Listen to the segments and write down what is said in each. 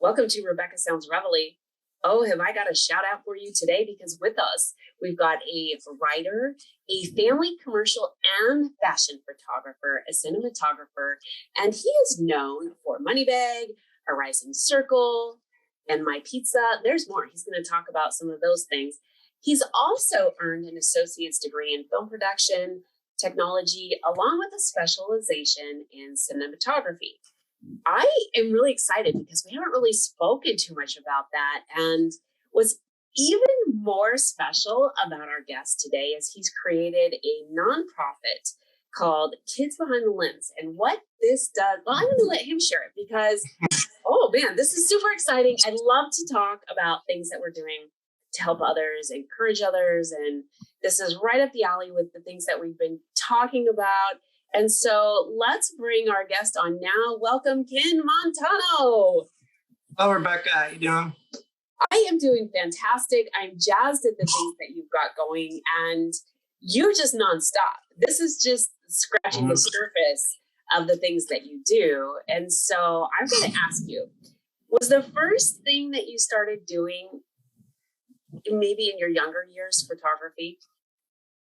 Welcome to Rebecca Sounds Reveille. Oh, have I got a shout out for you today? Because with us, we've got a writer, a family commercial and fashion photographer, a cinematographer, and he is known for Moneybag, A Rising Circle, and My Pizza. There's more. He's going to talk about some of those things. He's also earned an associate's degree in film production, technology, along with a specialization in cinematography. I am really excited because we haven't really spoken too much about that. And what's even more special about our guest today is he's created a nonprofit called Kids Behind the Lens. And what this does, well, I'm going to let him share it because, oh man, this is super exciting. I love to talk about things that we're doing to help others, encourage others. And this is right up the alley with the things that we've been talking about. And so let's bring our guest on now. Welcome, Ken Montano. Hello, Rebecca. How you doing? I am doing fantastic. I'm jazzed at the things that you've got going, and you're just nonstop. This is just scratching the surface of the things that you do. And so I'm going to ask you, was the first thing that you started doing maybe in your younger years photography?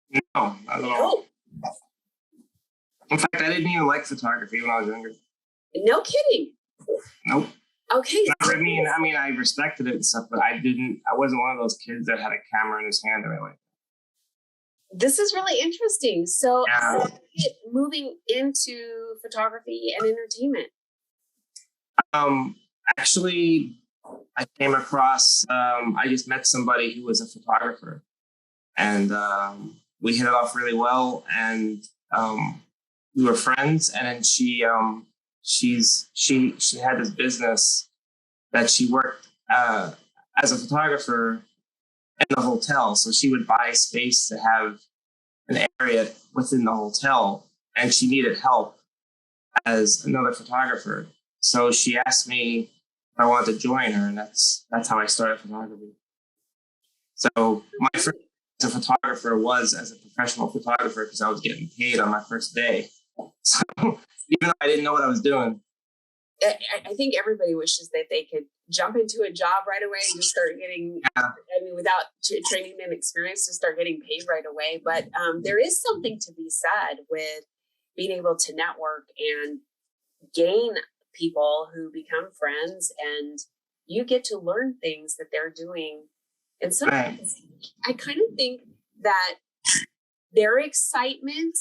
No, not at all. In fact, I didn't even like photography when I was younger. No kidding. Nope. Okay. I mean, I respected it and stuff, but I wasn't one of those kids that had a camera in his hand or anything. This is really interesting. So, Yeah. moving into photography and entertainment. Actually, I came across, I just met somebody who was a photographer, and we hit it off really well, and we were friends. And then she had this business that she worked as a photographer in the hotel. So she would buy space to have an area within the hotel, and she needed help as another photographer. So she asked me if I wanted to join her, and that's how I started photography. So my first as a photographer was as a professional photographer because I was getting paid on my first day. So even though I didn't know what I was doing. I think everybody wishes that they could jump into a job right away and just start getting, without training and experience, to start getting paid right away. But there is something to be said with being able to network and gain people who become friends, and you get to learn things that they're doing. And sometimes I kind of think that their excitement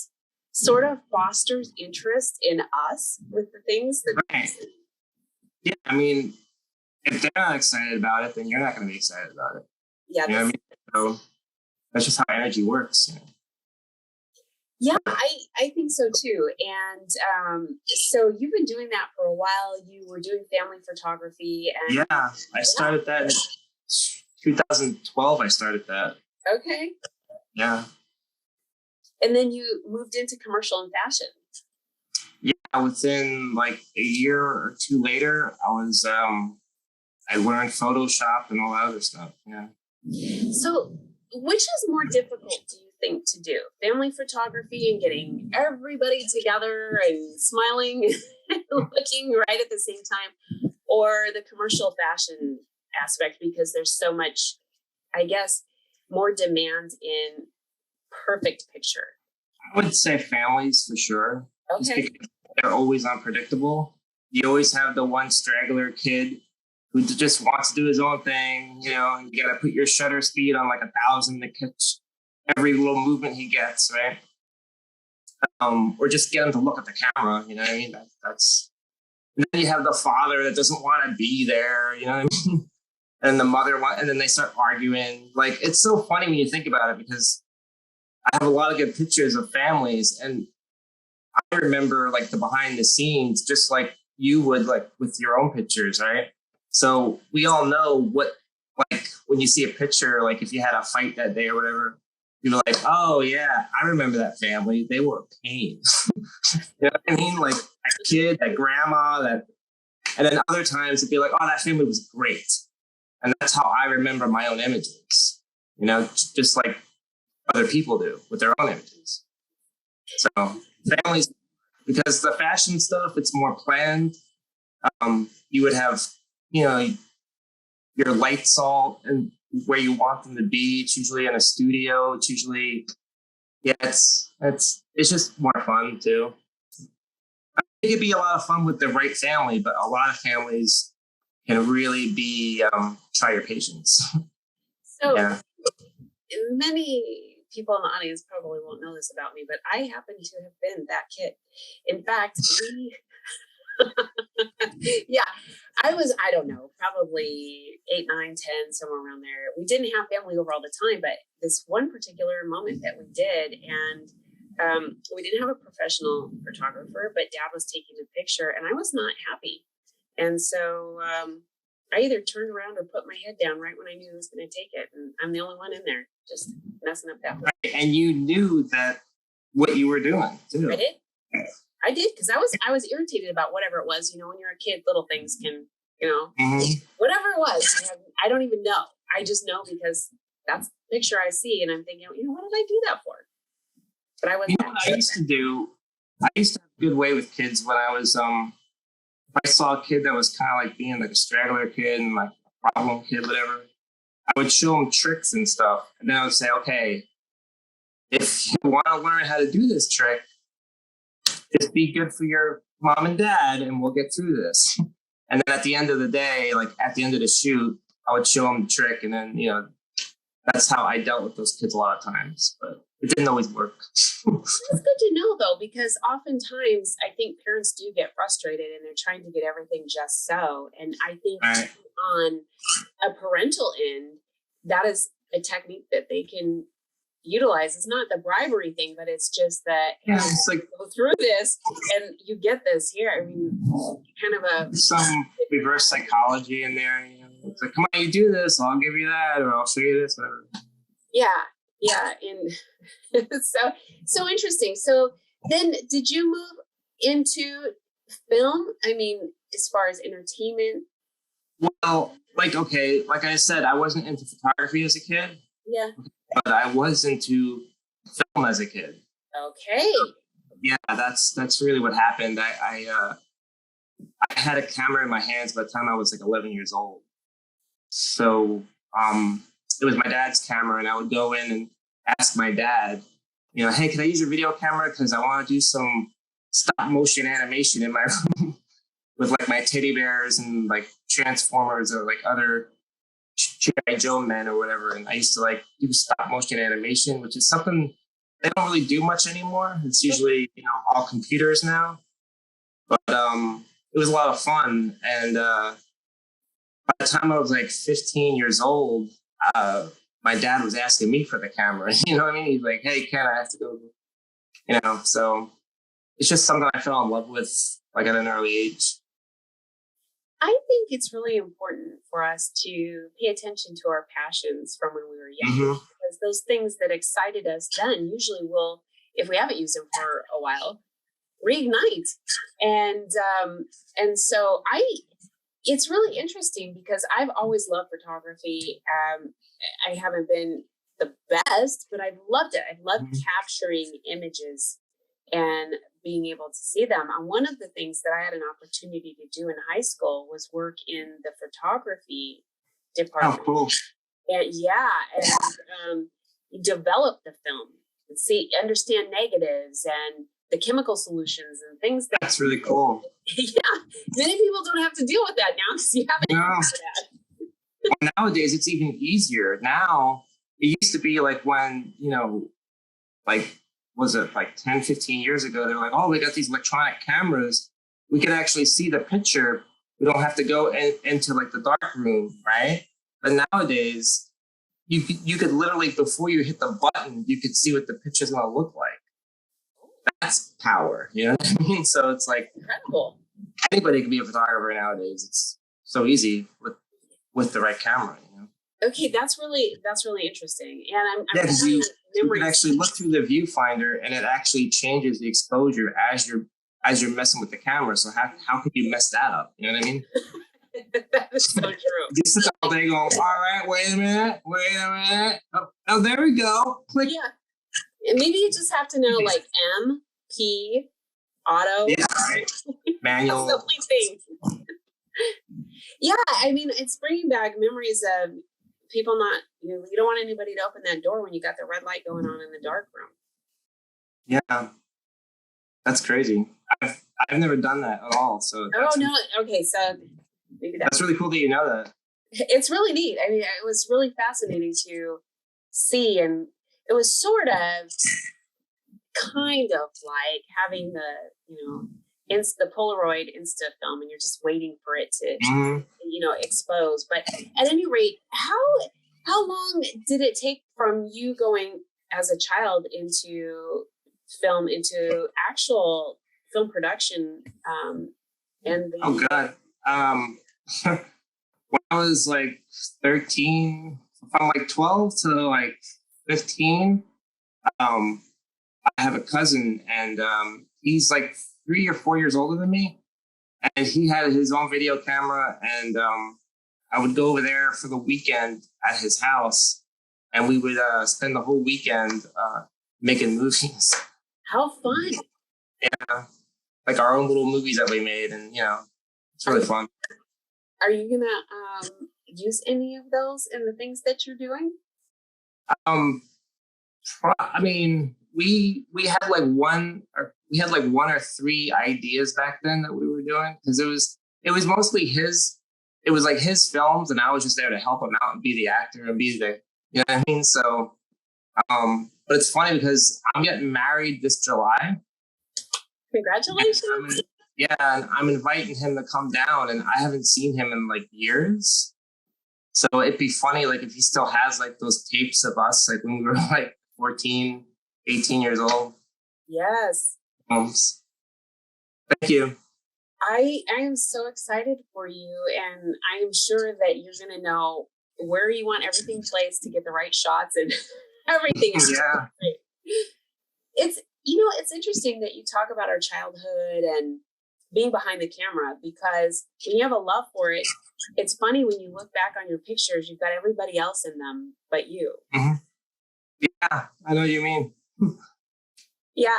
sort of fosters interest in us with the things that. Yeah, I mean, if they're not excited about it, then you're not going to be excited about it. Yeah, you know what I mean? So that's just how energy works. You know? Yeah, I think so too. And so you've been doing that for a while. You were doing family photography, and yeah, I started that in 2012. I started that. Okay. Yeah. And then you moved into commercial and fashion. Yeah, within like a year or two later, I learned Photoshop and all that other stuff. Yeah. So which is more difficult, do you think, to do? Family photography and getting everybody together and smiling and looking right at the same time, or the commercial fashion aspect, because there's so much, I guess, more demand in perfect picture? I would say families for sure. Okay. Because they're always unpredictable. You always have the one straggler kid who just wants to do his own thing, you know, and you got to put your shutter speed on like 1,000 to catch every little movement he gets, right? Or just get him to look at the camera, you know what I mean? That's. And then you have the father that doesn't want to be there, you know what I mean? And the mother, and then they start arguing. Like, it's so funny when you think about it, because I have a lot of good pictures of families, and I remember like the behind the scenes, just like you would, like with your own pictures, right? So we all know what, like when you see a picture, like if you had a fight that day or whatever, you're like, oh yeah, I remember that family. They were a pain. You know what I mean? Like that kid, that grandma, and then other times it'd be like, oh, that family was great. And that's how I remember my own images, you know, just like other people do with their own images. So families, because the fashion stuff, it's more planned. You would have, your lights all and where you want them to be. It's usually in a studio. It's usually, yeah, it's just more fun too. It could be a lot of fun with the right family, but a lot of families can really be try your patience. So Yeah. many people in the audience probably won't know this about me, but I happen to have been that kid. In fact, yeah, I don't know, probably 8, 9, 10, somewhere around there. We didn't have family over all the time, but this one particular moment that we did, and we didn't have a professional photographer, but dad was taking a picture and I was not happy. And so I either turned around or put my head down right when I knew he was going to take it. And I'm the only one in there just messing up that. Right. And you knew that what you were doing too. I did because I was irritated about whatever it was. When you're a kid, little things can, whatever it was. I don't even know. I just know because that's the picture I see, and I'm thinking, what did I do that for? But I wasn't. What I used to do? I used to have a good way with kids when I was if I saw a kid that was kind of like being like a straggler kid and like a problem kid, whatever, I would show them tricks and stuff, and then I would say, okay, if you want to learn how to do this trick, just be good for your mom and dad and we'll get through this. And then at the end of the day, like at the end of the shoot, I would show them the trick. And then, that's how I dealt with those kids a lot of times, but it didn't always work. That's good to know though, because oftentimes I think parents do get frustrated and they're trying to get everything just so. And I think on a parental end, that is a technique that they can utilize. It's not the bribery thing, but it's just that it's like go through this and you get this here. I mean, kind of some reverse psychology in there. It's like, come on, you do this, I'll give you that, or I'll show you this, whatever. Yeah, and so interesting. So then, did you move into film? I mean, as far as entertainment. Well, like I said, I wasn't into photography as a kid. Yeah. But I was into film as a kid. Okay. Yeah, that's really what happened. I had a camera in my hands by the time I was like 11 years old. So it was my dad's camera, and I would go in and ask my dad, hey, can I use your video camera? Because I want to do some stop motion animation in my room with like my teddy bears and like Transformers or like other G.I. Joe men or whatever. And I used to like do stop motion animation, which is something they don't really do much anymore. It's usually, all computers now. But it was a lot of fun. And by the time I was like 15 years old, my dad was asking me for the camera. You know what I mean? He's like, hey, Ken, I have to go, so it's just something I fell in love with like at an early age. I think it's really important for us to pay attention to our passions from when we were young, because those things that excited us then usually will, if we haven't used them for a while, reignite. And so it's really interesting because I've always loved photography. I haven't been the best, but I've loved it. I've loved capturing images and being able to see them. And one of the things that I had an opportunity to do in high school was work in the photography department. Oh, cool. And develop the film and understand negatives and the chemical solutions and things. That's really cool. Yeah. Many people don't have to deal with that now because you haven't done that. Well, nowadays it's even easier. Now, it used to be like when, like, was it like 10, 15 years ago? They're like, oh, we got these electronic cameras. We can actually see the picture. We don't have to go into like the dark room, right? But nowadays, you could literally, before you hit the button, you could see what the picture's going to look like. That's power, you know what I mean? So it's like incredible. Anybody can be a photographer nowadays. It's so easy with the right camera, Okay, that's really interesting. And I'm you can actually look through the viewfinder, and it actually changes the exposure as you're messing with the camera. So how could you mess that up? You know what I mean? That is so true. You sit all day going, all right, wait a minute. Oh, there we go. Click. Yeah. And maybe you just have to know like M, P, auto. Yeah, right. Manual. Things. Yeah, I mean, it's bringing back memories of people not, you don't want anybody to open that door when you got the red light going on in the dark room. Yeah, that's crazy. I've never done that at all. So Oh, no. Okay. So maybe that's really cool that you know that. it's really neat. I mean, it was really fascinating to see. And it was sort of kind of like having the, the Polaroid Insta film, and you're just waiting for it to, expose. But at any rate, how long did it take from you going as a child into film, into actual film production? Oh God. When I was like 13, from like 12 to like 15, um, I have a cousin, and he's like 3 or 4 years older than me, and he had his own video camera, and I would go over there for the weekend at his house, and we would spend the whole weekend making movies. How fun! Yeah, like our own little movies that we made, and it's really fun. Are you gonna use any of those in the things that you're doing? I mean, we had like one or three ideas back then that we were doing, because it was mostly his. It was like his films, and I was just there to help him out and be the actor and be the, you know what I mean. So, but it's funny because I'm getting married this July. Congratulations! Yeah, and I'm inviting him to come down, and I haven't seen him in like years. So it'd be funny, like, if he still has like those tapes of us, like when we were like 14, 18 years old. Yes. Thank you. I am so excited for you, and I am sure that you're going to know where you want everything placed to get the right shots and everything. Yeah. It's interesting that you talk about our childhood and being behind the camera, because when you have a love for it, it's funny when you look back on your pictures, you've got everybody else in them but you. Mm-hmm. Yeah, I know what you mean. Yeah,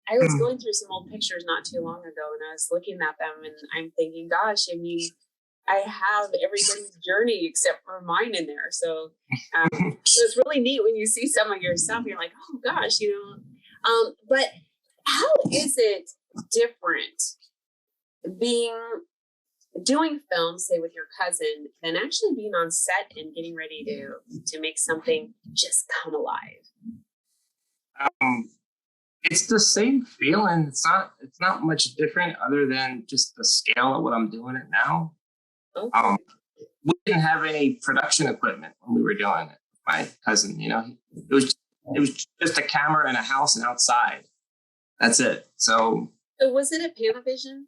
I was going through some old pictures not too long ago, and I was looking at them, and I'm thinking, gosh, I mean, I have everybody's journey except for mine in there. So it's really neat when you see some of your stuff. You're like, oh gosh, But how is it different doing film, say with your cousin, than actually being on set and getting ready to make something just come alive? It's the same feeling. It's not much different, other than just the scale of what I'm doing it now. Okay. We didn't have any production equipment when we were doing it. My cousin, it was just a camera and a house and outside. That's it. So was it a Panavision?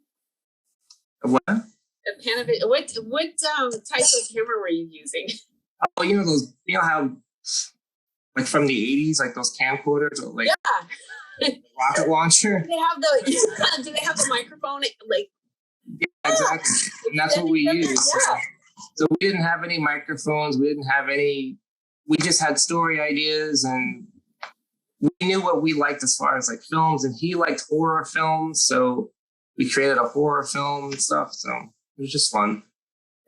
What? A Panavision. What type of camera were you using? Oh, those. How, like, from the 80s, like those camcorders, or like rocket launcher. Do they have the microphone? Like, yeah, exactly. And that's what we used. Yeah. So we didn't have any microphones. We didn't have any. We just had story ideas, and we knew what we liked as far as like films, and he liked horror films, so we created a horror film and stuff. So it was just fun.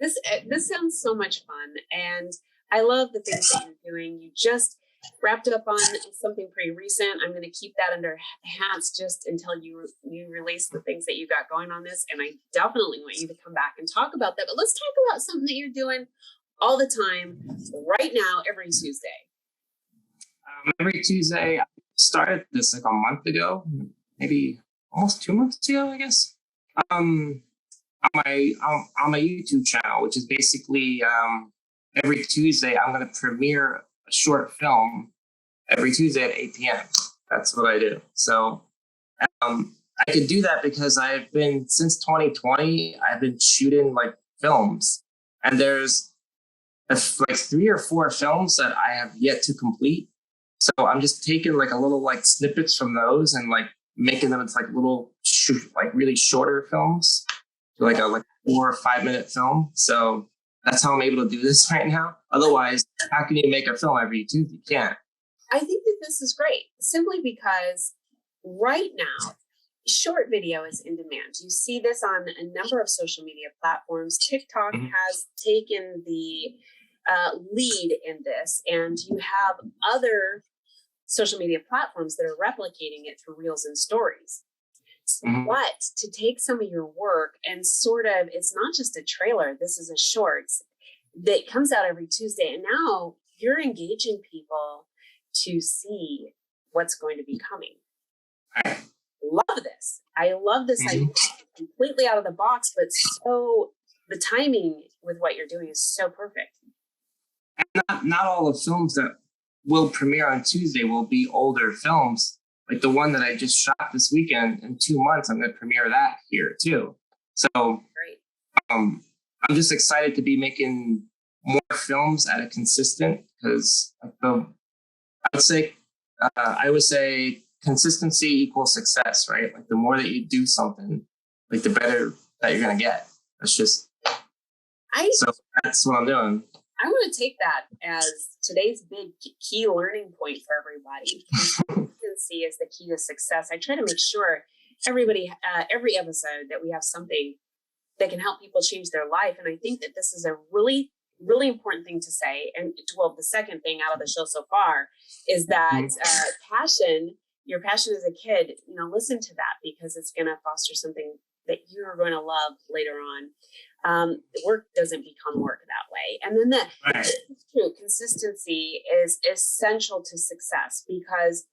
This sounds so much fun, and I love the things that you're doing. You just wrapped up on something pretty recent. I'm going to keep that under hats just until you release the things that you got going on this, and I definitely want you to come back and talk about that. But let's talk about something that you're doing all the time right now, every Tuesday. Every Tuesday. I started this like a month ago, maybe almost 2 months ago, I guess. On my YouTube channel, which is basically every Tuesday I'm going to premiere a short film every Tuesday at 8 p.m. That's what I do. So I could do that because since 2020, I've been shooting like films, and there's like 3 or 4 films that I have yet to complete. So I'm just taking like a little like snippets from those and like making them into like little like really shorter films, like a 4 or 5 minute film. So that's how I'm able to do this right now. Otherwise, how can you make a film every Tuesday? You can't. I think that this is great, simply because right now short video is in demand. You see this on a number of social media platforms. TikTok has taken the lead in this, and you have other social media platforms that are replicating it through reels and stories. But to take some of your work and sort of, it's not just a trailer, this is a shorts that comes out every Tuesday. And now you're engaging people to see what's going to be coming. Love this. I love this idea. Completely out of the box, but so the timing with what you're doing is so perfect. And not all the films that will premiere on Tuesday will be older films. Like the one that I just shot this weekend, in 2 months, I'm going to premiere that here too. So Great. I'm just excited to be making more films at a consistent, because I would say consistency equals success, right? Like the more that you do something, like the better that you're going to get. So that's what I'm doing. I want to take that as today's big key learning point for everybody. Consistency is the key to success. I try to make sure everybody, every episode, that we have something that can help people change their life. And I think that this is a really, really important thing to say. And well, the second thing out of the show so far is that passion, your passion as a kid, listen to that, because it's going to foster something that you're going to love later on. Work doesn't become work that way. And then it's true, consistency is essential to success, because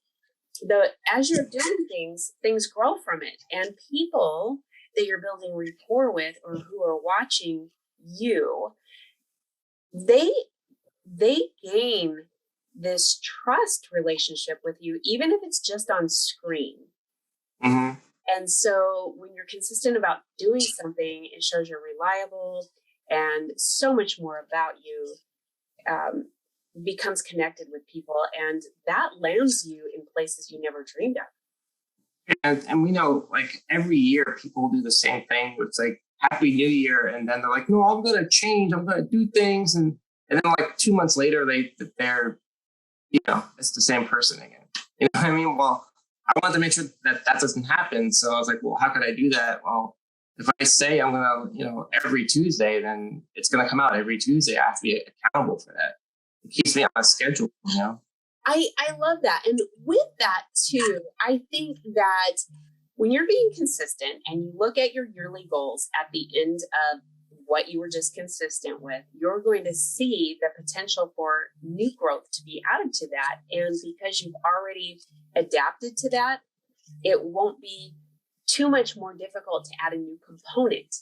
as you're doing things grow from it, and people that you're building rapport with, or who are watching you, they gain this trust relationship with you, even if it's just on screen. And so when you're consistent about doing something, it shows you're reliable, and so much more about you becomes connected with people, and that lands you in places you never dreamed of. And we know, like, every year people do the same thing. It's like Happy New Year, and then they're like, no, I'm going to change. I'm going to do things. And then like 2 months later, they're, it's the same person again. You know what I mean? Well, I wanted to make sure that doesn't happen. So I was like, well, how could I do that? Well, if I say I'm going to, every Tuesday, then it's going to come out every Tuesday. I have to be accountable for that. It keeps me on a schedule, I love that. And with that too, I think that when you're being consistent and you look at your yearly goals at the end of what you were just consistent with, you're going to see the potential for new growth to be added to that. And because you've already adapted to that, it won't be too much more difficult to add a new component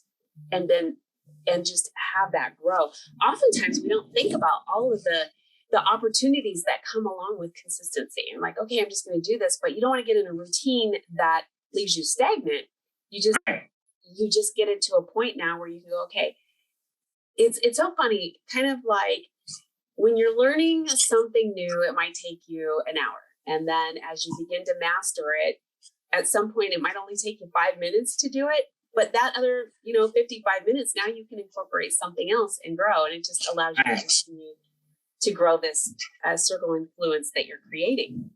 and just have that grow. Oftentimes we don't think about all of the opportunities that come along with consistency. And like, okay, I'm just going to do this, but you don't want to get in a routine that leaves you stagnant. You just get into a point now where you can go, okay, it's so funny, kind of like when you're learning something new, it might take you an hour. And then as you begin to master it, at some point, it might only take you 5 minutes to do it. But that other, 55 minutes, now you can incorporate something else and grow. And it just allows you to continue to grow this circle influence that you're creating.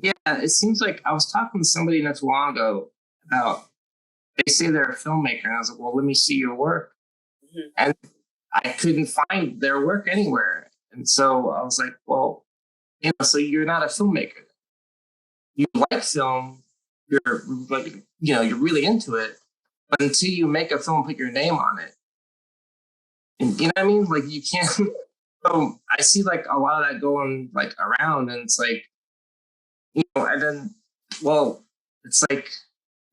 Yeah, it seems like I was talking to somebody not too long ago about, they say they're a filmmaker. And I was like, well, let me see your work. And I couldn't find their work anywhere. And so I was like, well, so you're not a filmmaker. You like film, you're really into it, but until you make a film, put your name on it. And you know what I mean? Like, you can't. So I see like a lot of that going like around, and it's like, and then, well, it's like,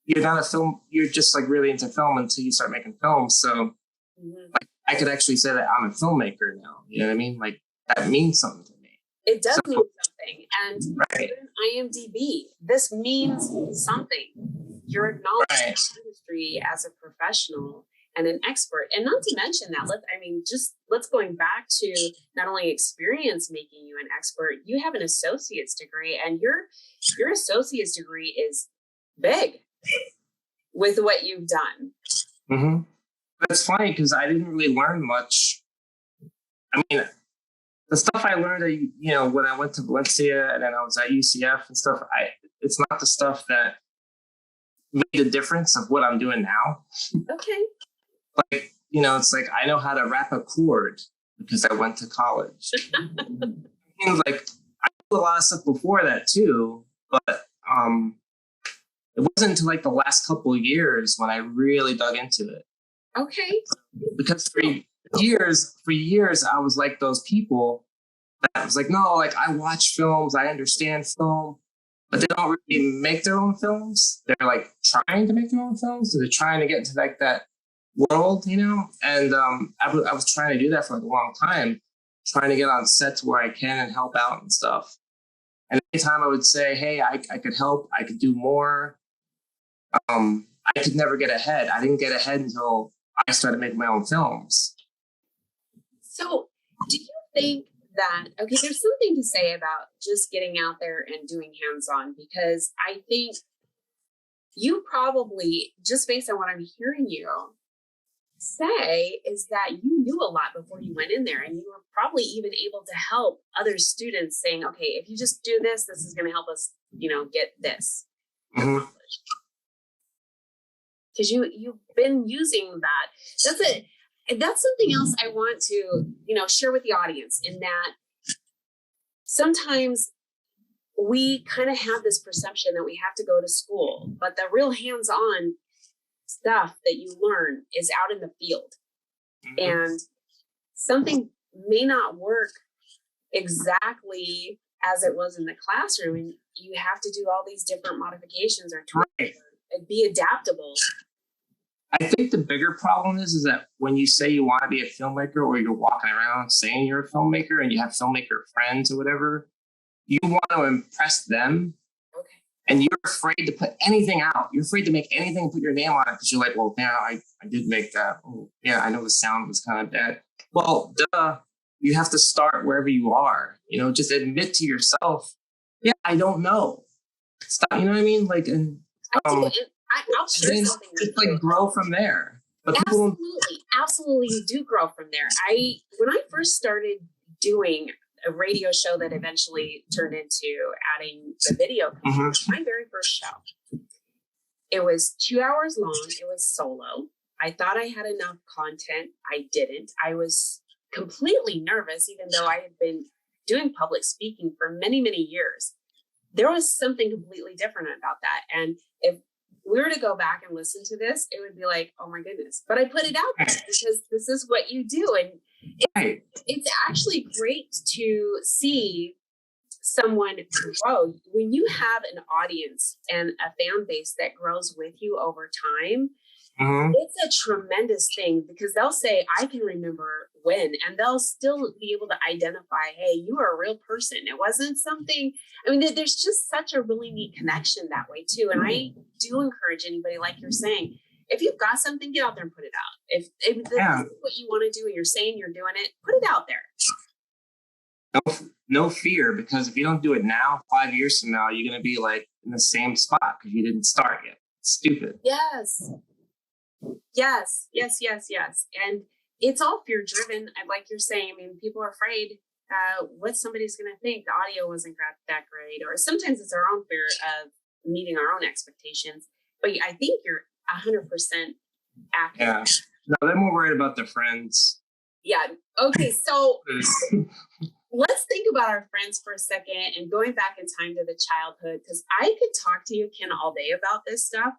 you're not a film, you're just like really into film until you start making films. So like, I could actually say that I'm a filmmaker now. You know what I mean? Like, that means something to me. It does mean something. And in IMDb, this means something. You're acknowledged in the industry as a professional and an expert. And not to mention that, let's going back to not only experience making you an expert, you have an associate's degree, and your associate's degree is big with what you've done. That's funny, because I didn't really learn much. I mean, the stuff I learned, when I went to Valencia and then I was at UCF and stuff, it's not the stuff that made a difference of what I'm doing now. Okay. Like, it's like I know how to wrap a cord because I went to college. And like I did a lot of stuff before that too, but it wasn't until like the last couple of years when I really dug into it. Okay. Because for years I was like those people that was like, no, like I watch films, I understand film, but they don't really make their own films. They're like trying to make their own films. So they're trying to get into like that world, And I was trying to do that for like a long time, trying to get on sets where I can and help out and stuff. And anytime I would say, hey, I could help, I could do more. I could never get ahead. I didn't get ahead until I started making my own films. So, do you think that, okay, there's something to say about just getting out there and doing hands-on, because I think you probably, just based on what I'm hearing you say, is that you knew a lot before you went in there, and you were probably even able to help other students saying, okay, if you just do this, this is going to help us, get this accomplished. Because you've been using that. That's something else I want to, share with the audience, in that sometimes we kind of have this perception that we have to go to school, but the real hands-on stuff that you learn is out in the field. And something may not work exactly as it was in the classroom, and you have to do all these different modifications or tweaks and be adaptable. I think the bigger problem is that when you say you want to be a filmmaker, or you're walking around saying you're a filmmaker and you have filmmaker friends or whatever, you want to impress them. Okay. And you're afraid to put anything out. You're afraid to make anything and put your name on it because you're like, well, yeah, I did make that. Oh, yeah, I know the sound was kind of bad. Well, duh. You have to start wherever you are. Just admit to yourself, yeah, I don't know. Stop. You know what I mean? Like, and I'll share something with just like grow from there. But absolutely, you do grow from there. When I first started doing a radio show that eventually turned into adding the video component, my very first show, it was 2 hours long. It was solo. I thought I had enough content. I didn't. I was completely nervous, even though I had been doing public speaking for many, many years. There was something completely different about that. And if we were to go back and listen to this, it would be like, oh my goodness. But I put it out there because this is what you do. And it's actually great to see someone grow. When you have an audience and a fan base that grows with you over time, it's a tremendous thing, because they'll say, I can remember when, and they'll still be able to identify, hey, you are a real person. It wasn't something, there's just such a really neat connection that way too. And I do encourage anybody, like you're saying, if you've got something, get out there and put it out. If this is what you want to do and you're saying you're doing it, put it out there. No fear, because if you don't do it now, 5 years from now, you're going to be like in the same spot because you didn't start yet. It's stupid. Yes. And it's all fear driven. Like you're saying, people are afraid what somebody's going to think. The audio wasn't that great, or sometimes it's our own fear of meeting our own expectations. But I think you're 100% accurate. Yeah. No, they're more worried about their friends. Yeah. Okay. So let's think about our friends for a second, and going back in time to the childhood, because I could talk to you, Ken, all day about this stuff.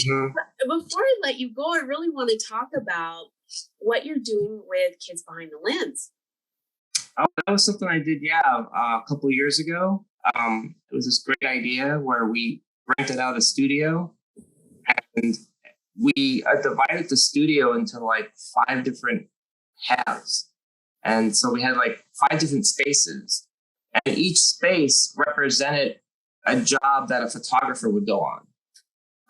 But before I let you go, I really want to talk about what you're doing with Kids Behind the Lens. Oh, that was something I did, a couple of years ago. It was this great idea where we rented out a studio, and we divided the studio into like 5 different halves. And so we had like 5 different spaces, and each space represented a job that a photographer would go on.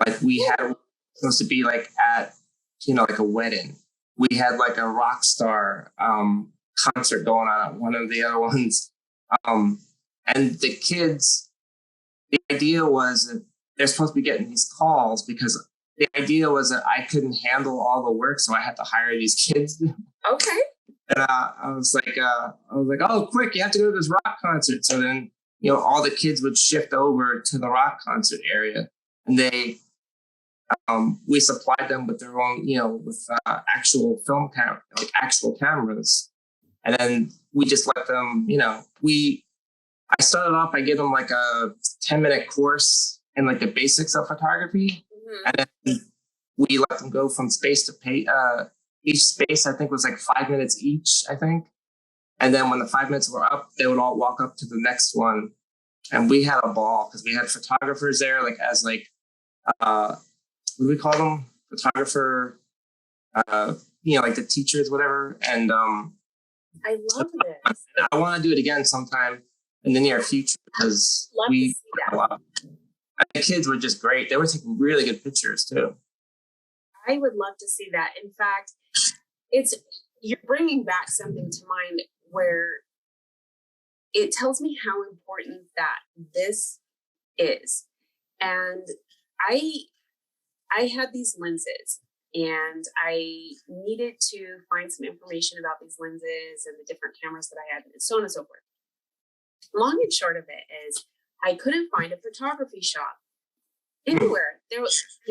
Like we had supposed to be like at, like a wedding. We had like a rock star concert going on at one of the other ones. And the kids, the idea was that they're supposed to be getting these calls, because the idea was that I couldn't handle all the work, so I had to hire these kids. Okay. And I was like, oh, quick, you have to go to this rock concert. So then, all the kids would shift over to the rock concert area, and they we supplied them with their own, with actual film camera, like actual cameras. And then we just let them, I started off by giving them like a 10-minute course in like the basics of photography. Mm-hmm. And then we let them go from space to each space, I think was like 5 minutes each, I think. And then when the 5 minutes were up, they would all walk up to the next one. And we had a ball because we had photographers there, like as like, what do we call them? Photographer, like the teachers, whatever. And I love this. I want to do it again sometime in the near future because we had a lot. The kids were just great. They were taking really good pictures too. I would love to see that. In fact, you're bringing back something to mind where it tells me how important that this is. And I had these lenses and I needed to find some information about these lenses and the different cameras that I had and so on and so forth. Long and short of it is I couldn't find a photography shop anywhere. There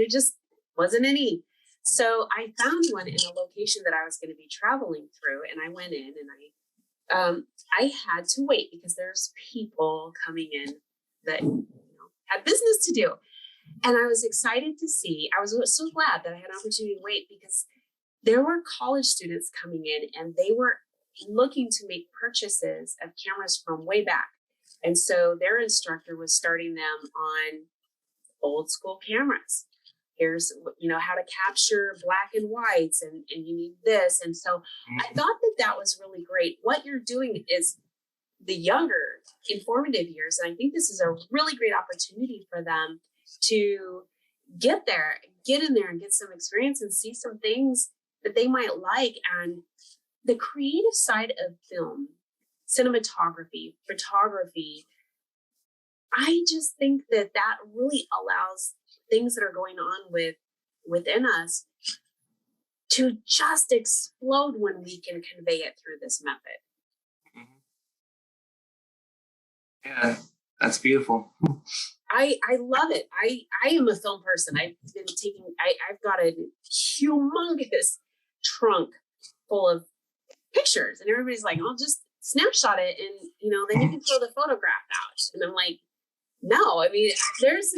just wasn't any. So I found one in a location that I was going to be traveling through, and I went in and I had to wait because there's people coming in that had business to do. And I was excited to see, I was so glad that I had an opportunity to wait because there were college students coming in and they were looking to make purchases of cameras from way back. And so their instructor was starting them on old school cameras. Here's, how to capture black and whites and you need this. And so I thought that was really great. What you're doing is the younger informative years. And I think this is a really great opportunity for them to get in there and get some experience and see some things that they might like. And the creative side of film, cinematography, photography, I just think that really allows things that are going on within us to just explode when we can convey it through this method. Yeah, that's beautiful. I love it. I am a film person. I've got a humongous trunk full of pictures and everybody's like, I'll just snapshot it and, then you can throw the photograph out. And I'm like, no, I mean, there's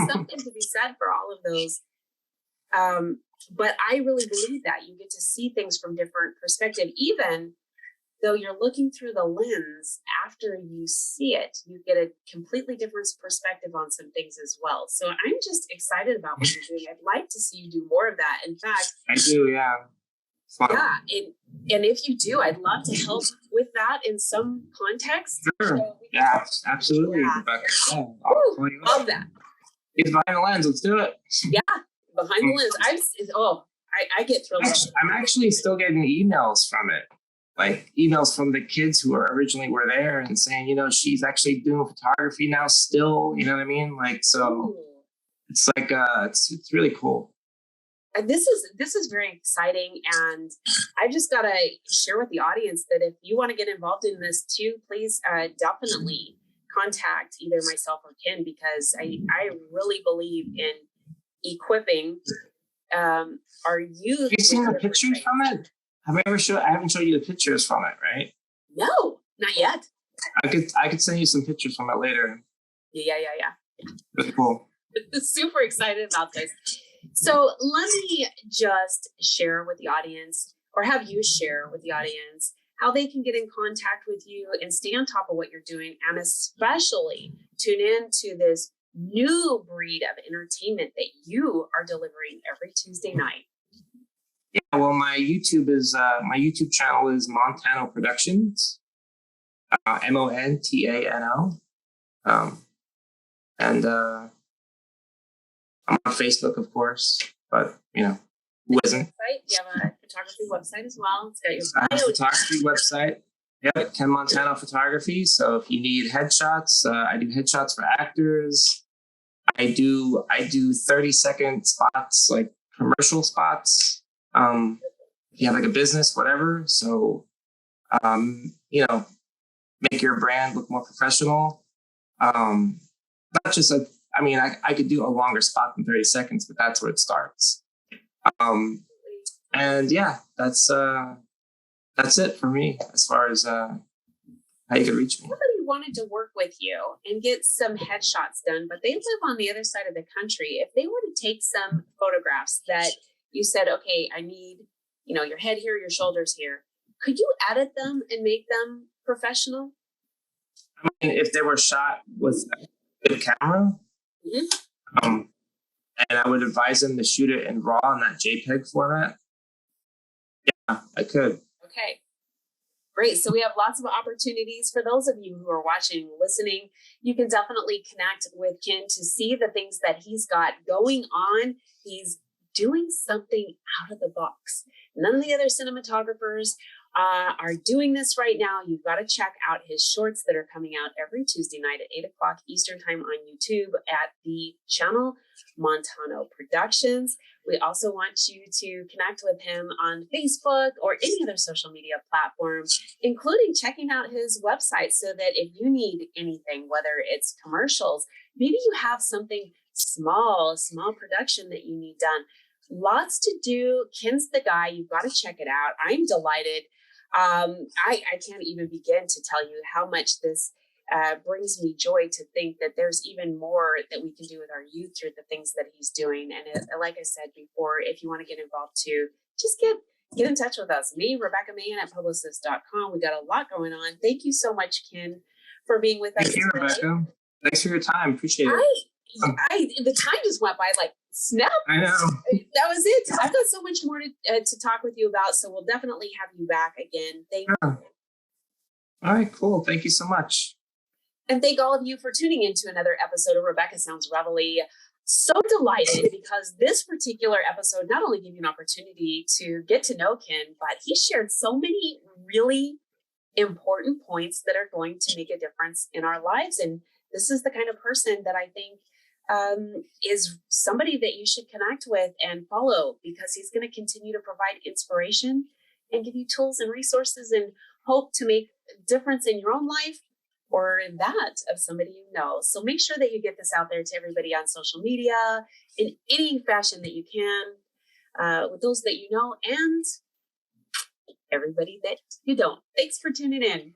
something to be said for all of those. But I really believe that you get to see things from different perspective, even though you're looking through the lens. After you see it, you get a completely different perspective on some things as well. So I'm just excited about what you're doing. I'd like to see you do more of that. In fact, I do, yeah. Yeah, and if you do, I'd love to help with that in some context. Sure. So yeah, absolutely. Yeah. Love that. He's behind the lens. Let's do it. Yeah, behind the lens. I get thrilled. I'm actually still getting emails from it. Like emails from the kids who originally were there and saying, she's actually doing photography now still, you know what I mean? Like, so it's like, it's really cool. This is very exciting, and I just got to share with the audience that if you want to get involved in this too, please definitely contact either myself or Ken, because I really believe in equipping our youth. Have you seen the pictures from it? I haven't showed you the pictures from it, right? No, not yet. I could send you some pictures from it later. Yeah. Really cool. Super excited about this. So let me just share with the audience, or have you share with the audience, how they can get in contact with you and stay on top of what you're doing, and especially tune in to this new breed of entertainment that you are delivering every Tuesday night. Yeah, well, my YouTube channel is Montano Productions, Montano, and I'm on Facebook, of course, but who isn't? You have a photography website as well. It's got your I have a photography website. Yep, Ken Montano Photography. So if you need headshots, I do headshots for actors. I do 30-second spots, like commercial spots. If you have like a business, whatever. So, make your brand look more professional. Not just I mean, I could do a longer spot than 30 seconds, but that's where it starts. And yeah, that's it for me as far as how you can reach me. Somebody wanted to work with you and get some headshots done, but they live on the other side of the country. If they were to take some photographs that you said, okay, I need, your head here, your shoulders here, could you edit them and make them professional? I mean, if they were shot with a good camera, and I would advise them to shoot it in RAW in that JPEG format. Yeah, I could. Okay. Great. So we have lots of opportunities for those of you who are watching, listening. You can definitely connect with Ken to see the things that he's got going on. He's doing something out of the box. None of the other cinematographers are doing this right now. You've got to check out his shorts that are coming out every Tuesday night at 8 o'clock Eastern time on YouTube at the channel Montano Productions. We also want you to connect with him on Facebook or any other social media platform, including checking out his website so that if you need anything, whether it's commercials, maybe you have something small production that you need done. Lots to do. Ken's the guy. You've got to check it out. I'm delighted. I can't even begin to tell you how much this brings me joy to think that there's even more that we can do with our youth through the things that he's doing. And like I said before, if you want to get involved too, just get in touch with us. Me, Rebecca Mann at Publicist.com. We got a lot going on. Thank you so much, Ken, for being with us. Thank you, Rebecca. Thanks for your time. Appreciate it. The time just went by like snap. I know. That was it. I've got so much more to talk with you about, so we'll definitely have you back again. Thank you. All right, cool. Thank you so much. And thank all of you for tuning in to another episode of Rebecca Sounds Reveille. So delighted because this particular episode not only gave you an opportunity to get to know Ken, but he shared so many really important points that are going to make a difference in our lives. And this is the kind of person that I think is somebody that you should connect with and follow, because he's going to continue to provide inspiration and give you tools and resources and hope to make a difference in your own life or that of somebody you know. So make sure that you get this out there to everybody on social media in any fashion that you can, with those that you know and everybody that you don't. Thanks for tuning in.